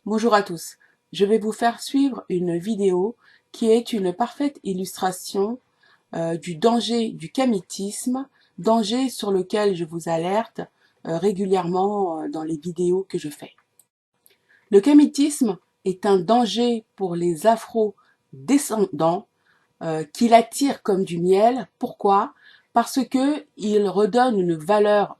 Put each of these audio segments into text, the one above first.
Bonjour à tous, je vais vous faire suivre une vidéo qui est une parfaite illustration du danger du kamitisme, danger sur lequel je vous alerte régulièrement dans les vidéos que je fais. Le kamitisme est un danger pour les afro-descendants qui l'attirent comme du miel. Pourquoi? Parce que il redonne une valeur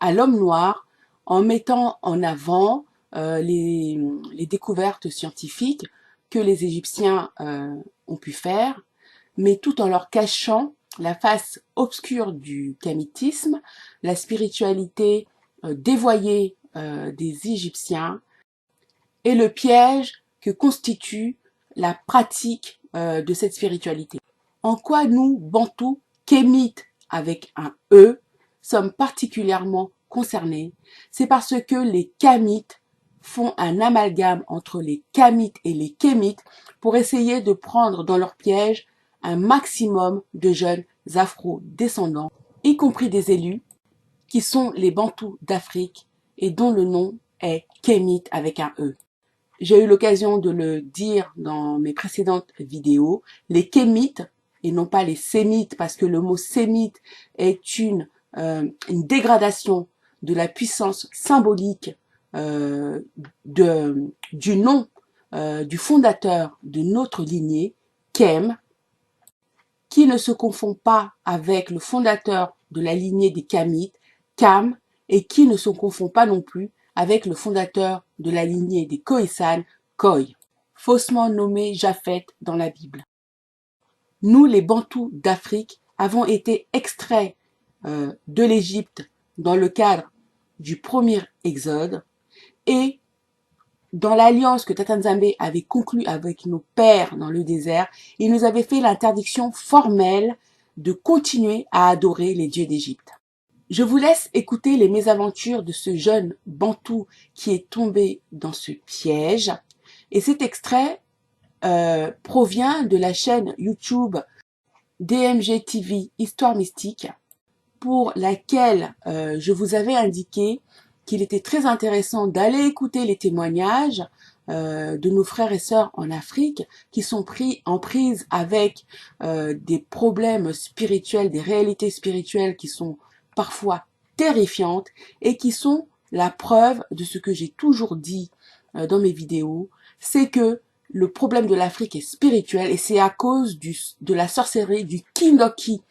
à l'homme noir en mettant en avant les découvertes scientifiques que les Égyptiens ont pu faire, mais tout en leur cachant la face obscure du kamitisme, la spiritualité dévoyée des Égyptiens et le piège que constitue la pratique de cette spiritualité. En quoi nous, Bantous, Kémites avec un E, sommes particulièrement concernés? C'est parce que les Kamites font un amalgame entre les Kamites et les Kémites pour essayer de prendre dans leur piège un maximum de jeunes afro-descendants, y compris des élus, qui sont les Bantous d'Afrique et dont le nom est Kémite avec un E. J'ai eu l'occasion de le dire dans mes précédentes vidéos, les Kémites, et non pas les Sémites, parce que le mot Sémite est une dégradation de la puissance symbolique du nom du fondateur de notre lignée, Kem, qui ne se confond pas avec le fondateur de la lignée des Kamites, Kam, et qui ne se confond pas non plus avec le fondateur de la lignée des Khoisan, Khoi, faussement nommé Japhet dans la Bible. Nous, les Bantous d'Afrique, avons été extraits de l'Égypte dans le cadre du premier exode et dans l'alliance que Tata Nzambe avait conclue avec nos pères dans le désert, il nous avait fait l'interdiction formelle de continuer à adorer les dieux d'Égypte. Je vous laisse écouter les mésaventures de ce jeune Bantou qui est tombé dans ce piège. Et cet extrait provient de la chaîne YouTube DMG TV Histoire Mystique, pour laquelle je vous avais indiqué qu'il était très intéressant d'aller écouter les témoignages de nos frères et sœurs en Afrique qui sont pris en prise avec des problèmes spirituels, des réalités spirituelles qui sont parfois terrifiantes et qui sont la preuve de ce que j'ai toujours dit dans mes vidéos, c'est que le problème de l'Afrique est spirituel et c'est à cause de la sorcellerie, du kindoki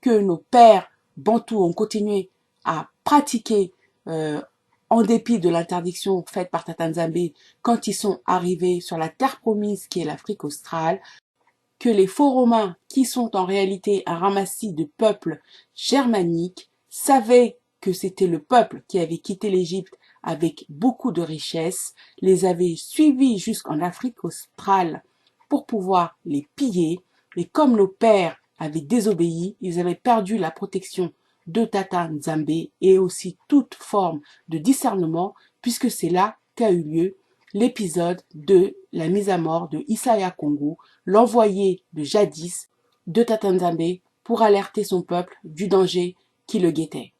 que nos pères Bantous ont continué à pratiquer en dépit de l'interdiction faite par Tata Nzambe quand ils sont arrivés sur la terre promise qui est l'Afrique australe, que les faux Romains, qui sont en réalité un ramassis de peuples germaniques, savaient que c'était le peuple qui avait quitté l'Égypte avec beaucoup de richesses, les avaient suivis jusqu'en Afrique australe pour pouvoir les piller, et comme nos pères avaient désobéi, ils avaient perdu la protection de Tata Nzambe et aussi toute forme de discernement, puisque c'est là qu'a eu lieu l'épisode de la mise à mort de Isaya Congo, l'envoyé de jadis de Tata Nzambe pour alerter son peuple du danger qui le guettait.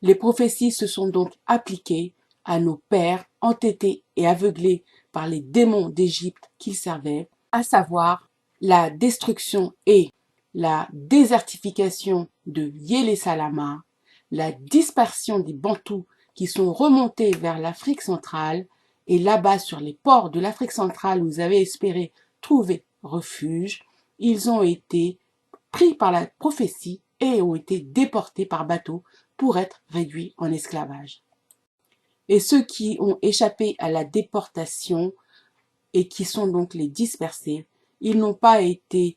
Les prophéties se sont donc appliquées à nos pères entêtés et aveuglés par les démons d'Égypte qu'ils servaient, à savoir la destruction et la désertification de Yélé Salama, la dispersion des Bantous qui sont remontés vers l'Afrique centrale, et là-bas sur les ports de l'Afrique centrale où vous avez espéré trouver refuge, ils ont été pris par la prophétie et ont été déportés par bateau pour être réduits en esclavage. Et ceux qui ont échappé à la déportation et qui sont donc les dispersés, ils n'ont pas été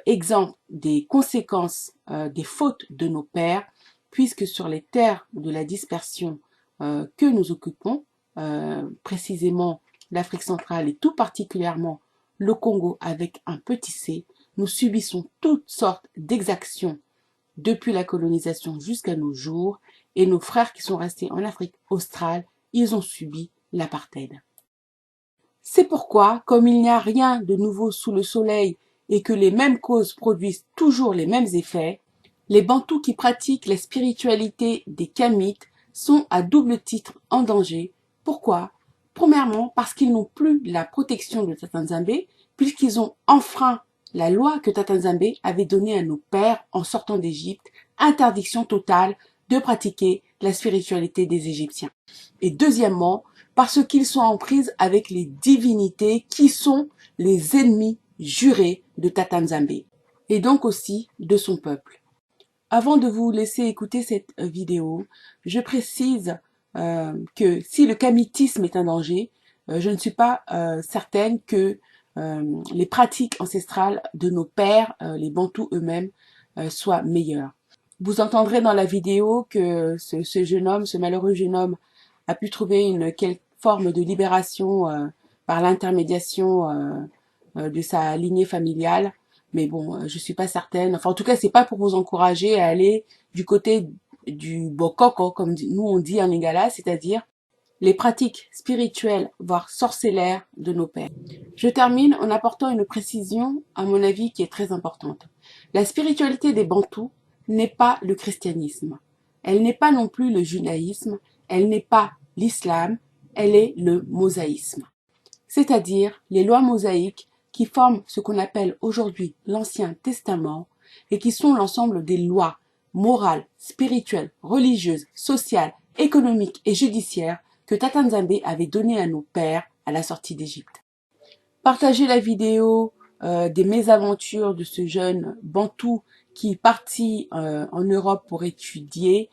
exempts des conséquences des fautes de nos pères, puisque sur les terres de la dispersion que nous occupons, précisément l'Afrique centrale et tout particulièrement le Congo avec un petit c, nous subissons toutes sortes d'exactions depuis la colonisation jusqu'à nos jours, et nos frères qui sont restés en Afrique australe, ils ont subi l'apartheid. C'est pourquoi, comme il n'y a rien de nouveau sous le soleil et que les mêmes causes produisent toujours les mêmes effets, les Bantous qui pratiquent la spiritualité des Kamites sont à double titre en danger. Pourquoi? Premièrement, parce qu'ils n'ont plus la protection de Tata Nzambe, puisqu'ils ont enfreint la loi que Tata Nzambe avait donnée à nos pères en sortant d'Égypte, interdiction totale de pratiquer la spiritualité des Égyptiens. Et deuxièmement, parce qu'ils sont en prise avec les divinités qui sont les ennemis jurés de Tata Nzambe, et donc aussi de son peuple. Avant de vous laisser écouter cette vidéo, je précise que si le kamitisme est un danger, je ne suis pas certaine que les pratiques ancestrales de nos pères, les Bantous eux-mêmes, soient meilleures. Vous entendrez dans la vidéo que ce jeune homme, ce malheureux jeune homme, a pu trouver une quelque forme de libération par l'intermédiation de sa lignée familiale. Mais bon, je suis pas certaine. Enfin, en tout cas, c'est pas pour vous encourager à aller du côté du bokoko, comme nous on dit en lingala, c'est-à-dire les pratiques spirituelles, voire sorcellaires de nos pères. Je termine en apportant une précision, à mon avis, qui est très importante. La spiritualité des Bantous n'est pas le christianisme. Elle n'est pas non plus le judaïsme. Elle n'est pas l'islam. Elle est le mosaïsme. C'est-à-dire les lois mosaïques qui forment ce qu'on appelle aujourd'hui l'Ancien Testament et qui sont l'ensemble des lois morales, spirituelles, religieuses, sociales, économiques et judiciaires que Tata Nzambe avait données à nos pères à la sortie d'Égypte. Partagez la vidéo des mésaventures de ce jeune Bantou qui partit en Europe pour étudier,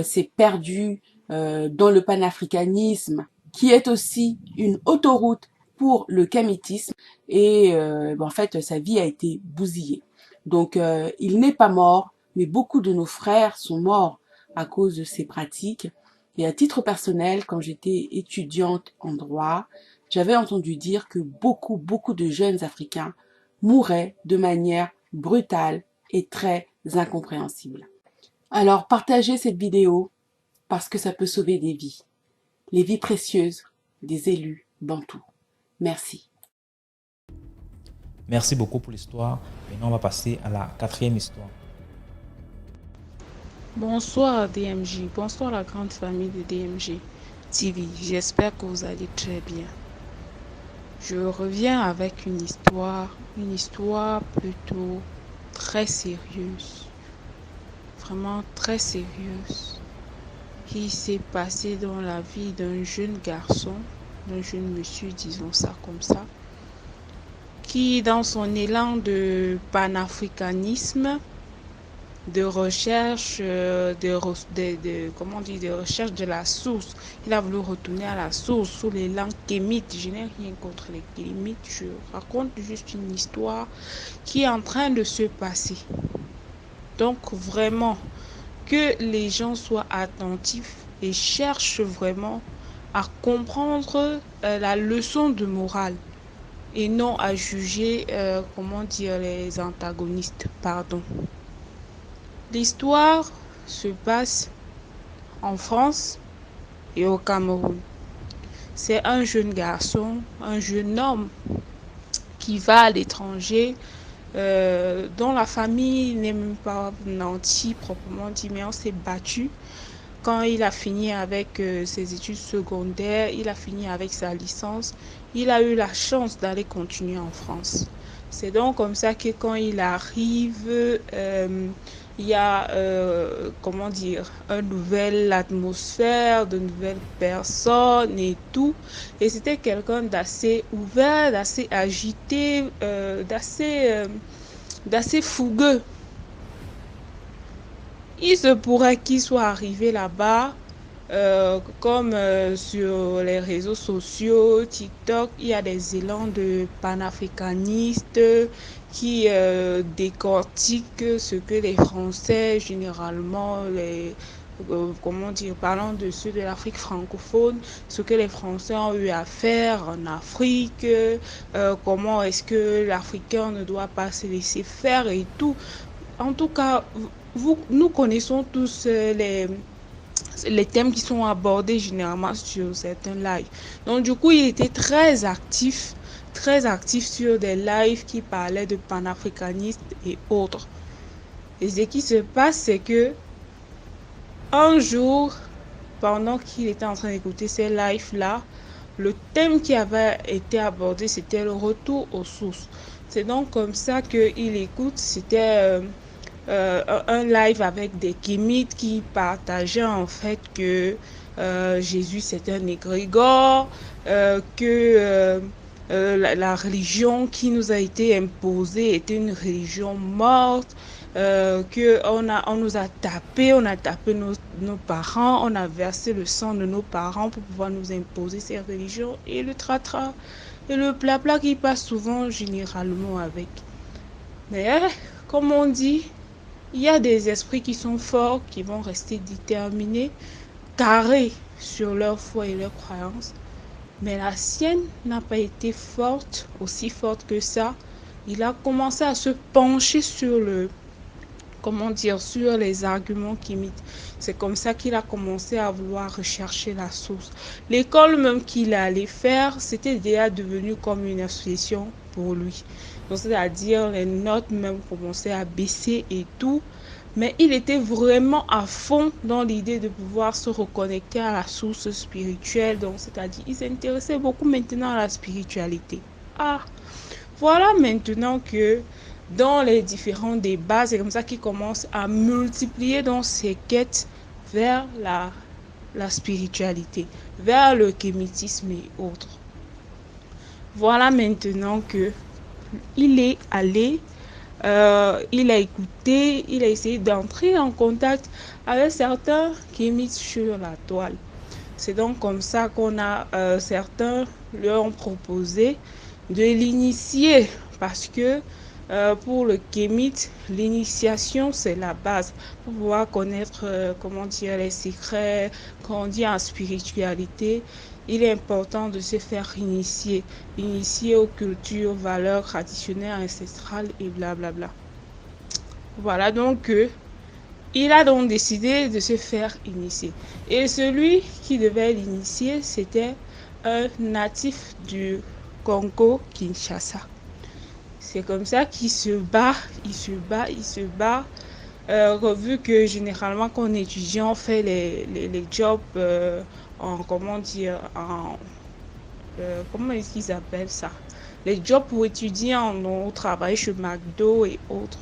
s'est perdu dans le panafricanisme, qui est aussi une autoroute pour le kamitisme et en fait sa vie a été bousillée. Donc il n'est pas mort, mais beaucoup de nos frères sont morts à cause de ces pratiques. Et à titre personnel, quand j'étais étudiante en droit, j'avais entendu dire que beaucoup de jeunes Africains mouraient de manière brutale et très incompréhensible. Alors partagez cette vidéo parce que ça peut sauver des vies, les vies précieuses des élus bantous. Merci. Merci beaucoup pour l'histoire. Maintenant, on va passer à la quatrième histoire. Bonsoir DMJ, bonsoir la grande famille de DMJ TV. J'espère que vous allez très bien. Je reviens avec une histoire plutôt très sérieuse, vraiment très sérieuse, qui s'est passée dans la vie d'un jeune garçon, d'un jeune monsieur, disons ça comme ça, qui dans son élan de panafricanisme, de recherche de recherche de la source. Il a voulu retourner à la source sous les langues kémites. Je n'ai rien contre les kémites. Je raconte juste une histoire qui est en train de se passer. Donc vraiment que les gens soient attentifs et cherchent vraiment à comprendre la leçon de morale et non à juger les antagonistes. Pardon. L'histoire se passe en France et au Cameroun. C'est un jeune garçon, un jeune homme qui va à l'étranger, dont la famille n'est même pas nantie proprement dit, mais on s'est battu. Quand il a fini avec ses études secondaires, il a fini avec sa licence, il a eu la chance d'aller continuer en France. C'est donc comme ça que quand il arrive, il y a une nouvelle atmosphère, de nouvelles personnes et tout. Et c'était quelqu'un d'assez ouvert, d'assez agité, d'assez fougueux. Il se pourrait qu'il soit arrivé là-bas, comme sur les réseaux sociaux, TikTok, il y a des élans de panafricanistes qui décortiquent ce que les Français, généralement, parlant de ceux de l'Afrique francophone, ce que les Français ont eu à faire en Afrique, comment est-ce que l'Africain ne doit pas se laisser faire et tout. En tout cas, nous connaissons tous les thèmes qui sont abordés généralement sur certains lives. Donc du coup, il était très actif sur des lives qui parlaient de panafricanistes et autres. Et ce qui se passe, c'est que un jour, pendant qu'il était en train d'écouter ces lives-là, le thème qui avait été abordé, c'était le retour aux sources. C'est donc comme ça qu'il écoute. C'était un live avec des kémites qui partageaient en fait que Jésus c'est un égrégore, que la religion qui nous a été imposée était une religion morte, que on nous a tapé, on a tapé nos parents, on a versé le sang de nos parents pour pouvoir nous imposer ces religions et le tratra et le blabla qui passe souvent généralement avec. Mais comme on dit, il y a des esprits qui sont forts, qui vont rester déterminés, carrés sur leur foi et leurs croyances. Mais la sienne n'a pas été forte, aussi forte que ça. Il a commencé à se pencher sur sur les arguments kémiques. C'est comme ça qu'il a commencé à vouloir rechercher la source. L'école même qu'il allait faire, c'était déjà devenu comme une association pour lui. Donc, c'est-à-dire les notes même commençaient à baisser et tout. Mais il était vraiment à fond dans l'idée de pouvoir se reconnecter à la source spirituelle. Donc, c'est-à-dire, il s'intéressait beaucoup maintenant à la spiritualité. Ah, voilà maintenant que dans les différents débats, c'est comme ça qu'il commence à multiplier dans ses quêtes vers la spiritualité, vers le kémitisme et autres. Voilà maintenant que il est allé, il a écouté, il a essayé d'entrer en contact avec certains kémites sur la toile. C'est donc comme ça qu'on a certains leur ont proposé de l'initier parce que pour le kémite, l'initiation c'est la base pour pouvoir connaître les secrets. Quand on dit en spiritualité, il est important de se faire initier aux cultures, valeurs traditionnelles, ancestrales et blablabla. Voilà donc il a donc décidé de se faire initier. Et celui qui devait l'initier, c'était un natif du Congo-Kinshasa. C'est comme ça qu'il se bat, il se bat. Vu que généralement quand on est étudiant, on fait les jobs comment est-ce qu'ils appellent ça? Les jobs pour étudiants, on travaille chez McDo et autres.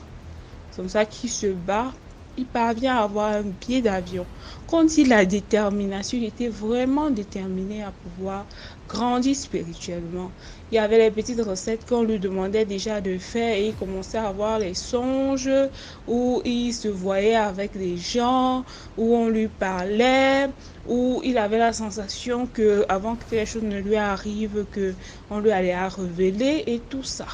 C'est comme ça qu'il se bat. Il parvient à avoir un billet d'avion. Quand il a détermination, il était vraiment déterminé à pouvoir grandir spirituellement. Il y avait les petites recettes qu'on lui demandait déjà de faire et il commençait à avoir les songes où il se voyait avec des gens, où on lui parlait, où il avait la sensation que avant que quelque chose ne lui arrive, que on lui allait à révéler et tout ça.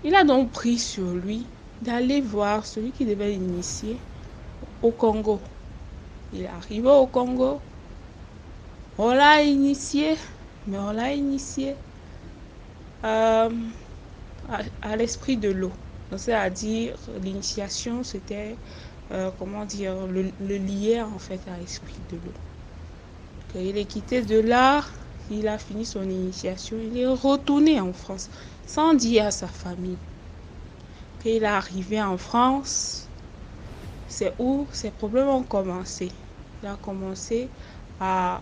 Il a donc pris sur lui d'aller voir celui qui devait l'initier au Congo. Il est arrivé au Congo, on l'a initié, mais on l'a initié à l'esprit de l'eau. C'est-à-dire, l'initiation, c'était, le lier en fait à l'esprit de l'eau. Quand il est quitté de là, il a fini son initiation, il est retourné en France, sans dire à sa famille. Quand il est arrivé en France, c'est où ses problèmes ont commencé. Il a commencé à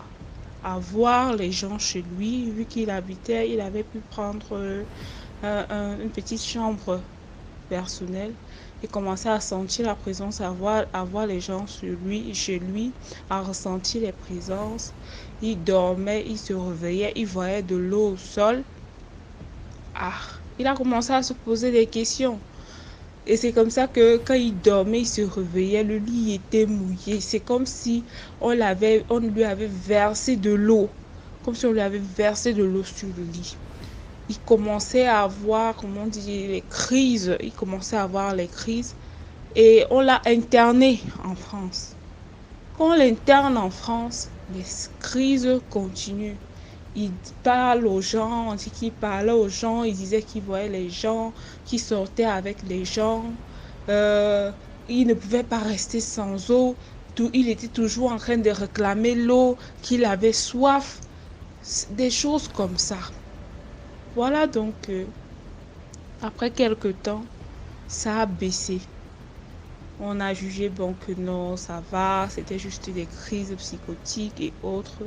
voir les gens chez lui. Vu qu'il habitait, il avait pu prendre une petite chambre personnelle et commencer à sentir la présence, à voir les gens chez lui, à ressentir les présences. Il dormait, il se réveillait, il voyait de l'eau au sol. Il a commencé à se poser des questions. Et c'est comme ça que quand il dormait, il se réveillait, le lit était mouillé. C'est comme si on lui avait versé de l'eau. Comme si on lui avait versé de l'eau sur le lit. Il commençait à avoir, les crises. Il commençait à avoir les crises. Et on l'a interné en France. Quand on l'interne en France, les crises continuent. Il parle aux gens, on dit qu'il parlait aux gens, il disait qu'il voyait les gens, qu'il sortait avec les gens. Il ne pouvait pas rester sans eau. Il était toujours en train de réclamer l'eau, qu'il avait soif. Des choses comme ça. Voilà donc, après quelque temps, ça a baissé. On a jugé que non, ça va, c'était juste des crises psychotiques et autres.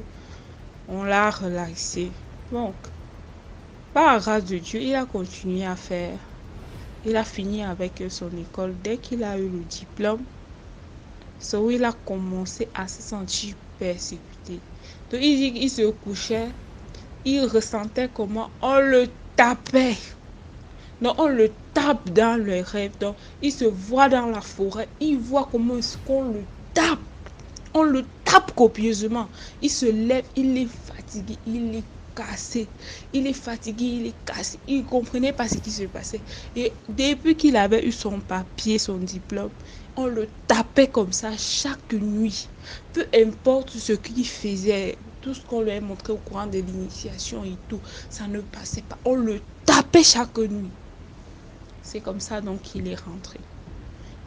On l'a relaxé. Donc, par la grâce de Dieu, il a continué à faire. Il a fini avec son école. Dès qu'il a eu le diplôme, c'est où il a commencé à se sentir persécuté. Donc, il dit qu'il se couchait, il ressentait comment on le tapait. Donc, on le tape dans le rêve. Donc, il se voit dans la forêt, il voit comment est-ce qu'on le tape. On le tape copieusement. Il se lève, il est fatigué, il est cassé. Il est fatigué, il est cassé. Il ne comprenait pas ce qui se passait. Et depuis qu'il avait eu son papier, son diplôme, on le tapait comme ça chaque nuit. Peu importe ce qu'il faisait, tout ce qu'on lui a montré au courant de l'initiation et tout, ça ne passait pas. On le tapait chaque nuit. C'est comme ça donc qu'il est rentré.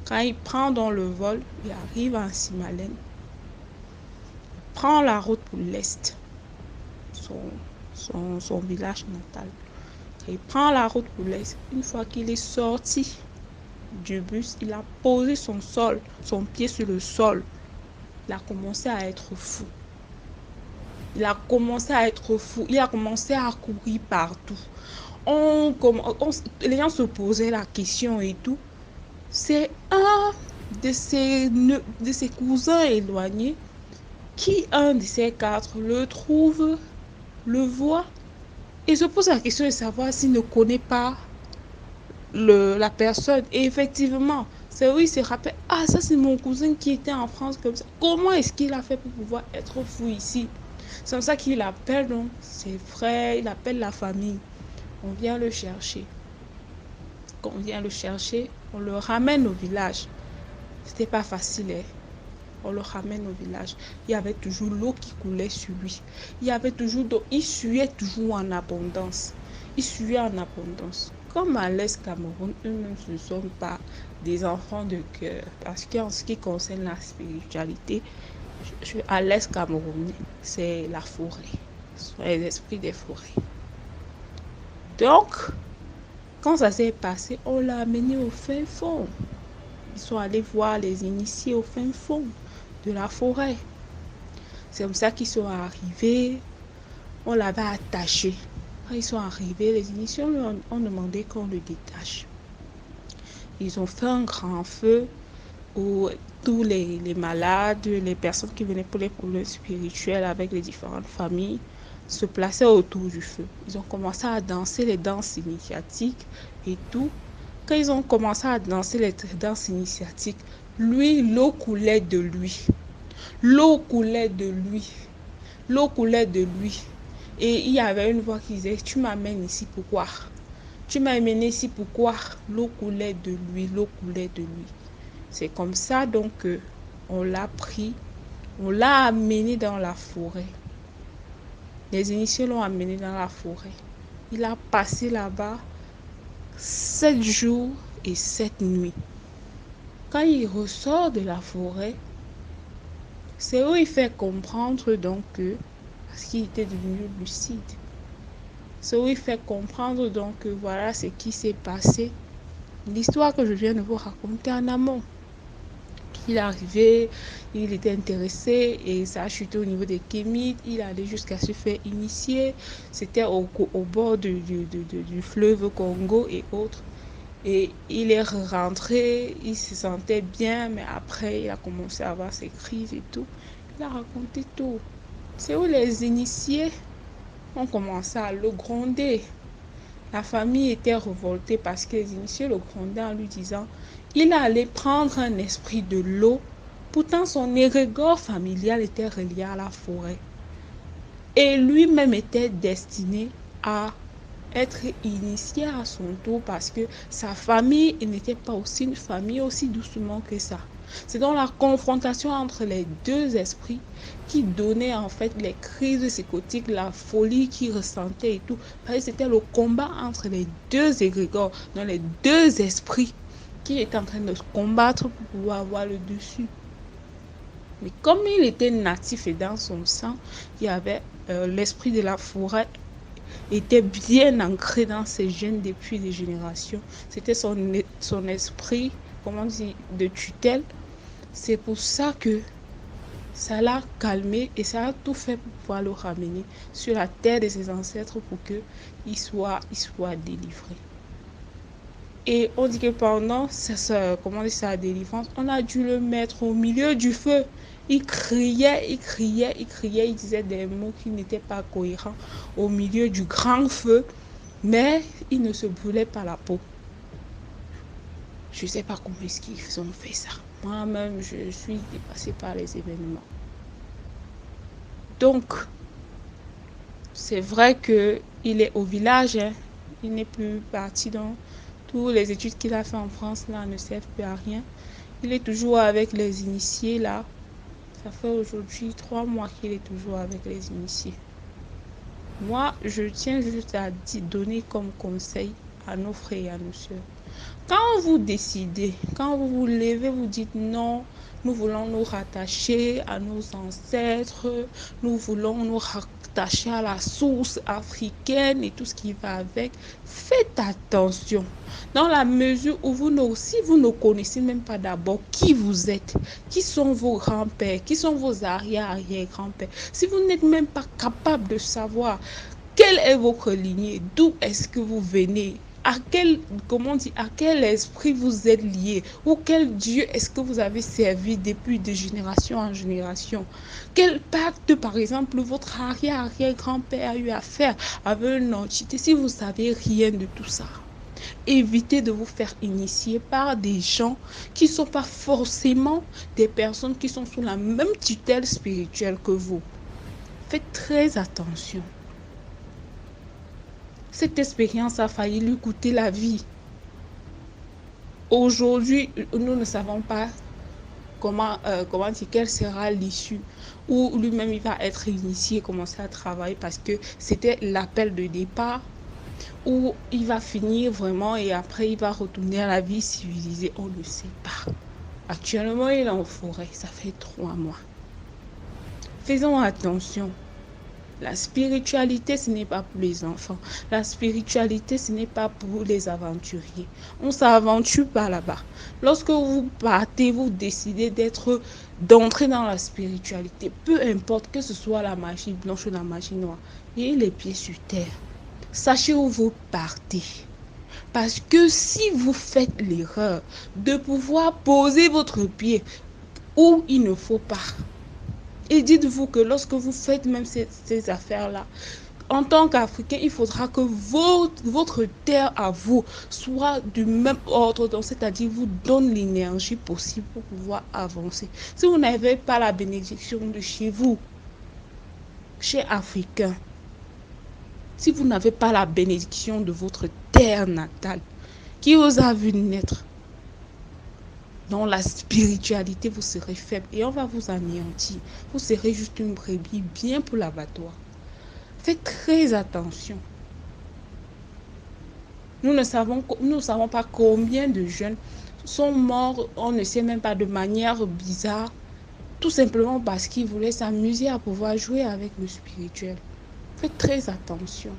Quand il prend dans le vol, il arrive à Simalène. Prend la route pour l'Est, son village natal. Il prend la route pour l'Est. Une fois qu'il est sorti du bus, il a posé son pied sur le sol. Il a commencé à être fou. Il a commencé à courir partout. Les gens se posaient la question et tout. C'est un de ses cousins éloignés qui, un de ces quatre, le trouve, le voit et se pose la question de savoir s'il ne connaît pas la personne. Et effectivement, c'est où il se rappelle, ah, ça c'est mon cousin qui était en France comme ça. Comment est-ce qu'il a fait pour pouvoir être fou ici? C'est comme ça qu'il appelle donc ses frères, il appelle la famille. On vient le chercher. Quand on vient le chercher, on le ramène au village. C'était pas facile, hein? On le ramène au village. Il y avait toujours l'eau qui coulait sur lui. Il y avait toujours d'eau. Il suait toujours en abondance. Comme à l'Est Cameroun, eux-mêmes ne sont pas des enfants de cœur. Parce qu'en ce qui concerne la spiritualité, à l'Est Cameroun, c'est la forêt. Ce sont les esprits des forêts. Donc, quand ça s'est passé, on l'a amené au fin fond. Ils sont allés voir les initiés au fin fond de la forêt. C'est comme ça qu'ils sont arrivés. On l'avait attaché. Quand ils sont arrivés, les initiés ont demandé qu'on le détache. Ils ont fait un grand feu où tous les malades, les personnes qui venaient pour les problèmes spirituels avec les différentes familles se plaçaient autour du feu. Ils ont commencé à danser les danses initiatiques et tout. Quand ils ont commencé à danser les danses initiatiques, lui, l'eau coulait de lui. L'eau coulait de lui. Et il y avait une voix qui disait, tu m'amènes ici pourquoi? Tu m'as amené ici pourquoi? L'eau coulait de lui. C'est comme ça donc on l'a pris, on l'a amené dans la forêt. Les initiés l'ont amené dans la forêt. Il a passé là-bas 7 jours et 7 nuits. Quand il ressort de la forêt, c'est où il fait comprendre donc que, parce qu'il était devenu lucide, c'est où il fait comprendre donc que voilà ce qui s'est passé. L'histoire que je viens de vous raconter en amont. Il est arrivé, il était intéressé et ça a chuté au niveau des kémites. Il allait jusqu'à se faire initier. C'était au bord du fleuve Congo et autres. Et il est rentré, il se sentait bien, mais après il a commencé à avoir ses crises et tout. Il a raconté tout. C'est où les initiés ont commencé à le gronder. La famille était révoltée parce que les initiés le grondaient en lui disant il allait prendre un esprit de l'eau. Pourtant, son égrégore familial était relié à la forêt. Et lui-même était destiné à être initié à son tour parce que sa famille n'était pas aussi une famille aussi doucement que ça. C'est donc la confrontation entre les deux esprits qui donnait en fait les crises psychotiques, la folie qu'il ressentait et tout. Parce que c'était le combat entre les deux égrégores, dans les deux esprits qui étaient en train de se combattre pour pouvoir avoir le dessus. Mais comme il était natif et dans son sang, il y avait l'esprit de la forêt était bien ancré dans ses gènes depuis des générations. C'était son esprit, comment dire, de tutelle. C'est pour ça que Ça l'a calmé et ça a tout fait pour pouvoir le ramener sur la terre de ses ancêtres pour qu'il soit délivré. Et on dit que pendant sa délivrance, on a dû le mettre au milieu du feu. Il criait, il disait des mots qui n'étaient pas cohérents au milieu du grand feu, mais il ne se brûlait pas la peau. Je ne sais pas comment est-ce qu'ils ont fait ça. Moi-même, je suis dépassée par les événements. Donc, c'est vrai qu'il est au village, hein. Il n'est plus parti dans toutes les études qu'il a fait en France là ne servent plus à rien. Il est toujours avec les initiés là. Ça fait aujourd'hui 3 mois qu'il est toujours avec les initiés. Moi, je tiens juste à donner comme conseil à nos frères et à nos soeurs. Quand vous décidez, quand vous vous levez, vous dites non, nous voulons nous rattacher à nos ancêtres, nous voulons nous rattacher à la source africaine et tout ce qui va avec, faites attention. Dans la mesure où si vous ne connaissez même pas d'abord qui vous êtes, qui sont vos grands-pères, qui sont vos arrière-arrière-grands-pères, si vous n'êtes même pas capable de savoir quelle est votre lignée, d'où est-ce que vous venez, à quel esprit vous êtes lié, ou quel Dieu est-ce que vous avez servi depuis de génération en génération, quel pacte par exemple votre arrière-arrière-grand-père a eu à faire avec une entité. Si vous savez rien de tout ça, évitez de vous faire initier par des gens qui ne sont pas forcément des personnes qui sont sous la même tutelle spirituelle que vous. Faites très attention. Cette expérience a failli lui coûter la vie. Aujourd'hui, nous ne savons pas quelle sera l'issue, où lui-même il va être initié, commencer à travailler parce que c'était l'appel de départ, où il va finir vraiment et après il va retourner à la vie civilisée, on ne sait pas. Actuellement, il est en forêt, ça fait 3 mois. Faisons attention. La spiritualité, ce n'est pas pour les enfants. La spiritualité, ce n'est pas pour les aventuriers. On ne s'aventure pas là-bas. Lorsque vous partez, vous décidez d'entrer dans la spiritualité, peu importe que ce soit la magie blanche ou la magie noire, ayez les pieds sur terre. Sachez où vous partez. Parce que si vous faites l'erreur de pouvoir poser votre pied où il ne faut pas, et dites-vous que lorsque vous faites même ces affaires-là, en tant qu'Africain, il faudra que votre terre à vous soit du même ordre, donc c'est-à-dire vous donne l'énergie possible pour pouvoir avancer. Si vous n'avez pas la bénédiction de chez vous, chez Africain, si vous n'avez pas la bénédiction de votre terre natale, qui vous a vu naître, dans la spiritualité, vous serez faible et on va vous anéantir. Vous serez juste une brebis bien pour l'abattoir. Faites très attention. Nous ne savons pas combien de jeunes sont morts, on ne sait même pas, de manière bizarre, tout simplement parce qu'ils voulaient s'amuser à pouvoir jouer avec le spirituel. Faites très attention.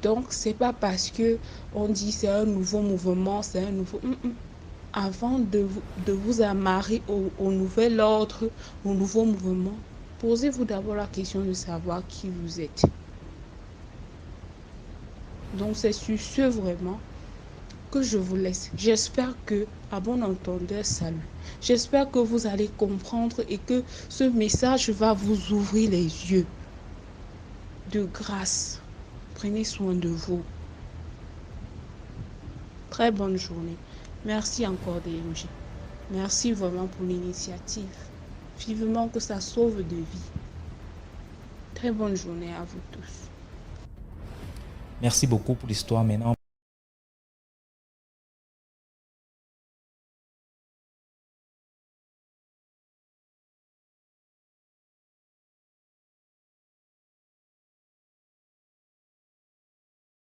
Donc, c'est pas parce que on dit c'est un nouveau mouvement, c'est un nouveau... Avant de vous amarrer au nouvel ordre, au nouveau mouvement, posez-vous d'abord la question de savoir qui vous êtes. Donc, c'est sur ce vraiment que je vous laisse. J'espère que, à bon entendeur, salut. J'espère que vous allez comprendre et que ce message va vous ouvrir les yeux. De grâce. Prenez soin de vous. Très bonne journée. Merci encore DMG. Merci vraiment pour l'initiative. Vivement que ça sauve de vie. Très bonne journée à vous tous. Merci beaucoup pour l'histoire. Maintenant,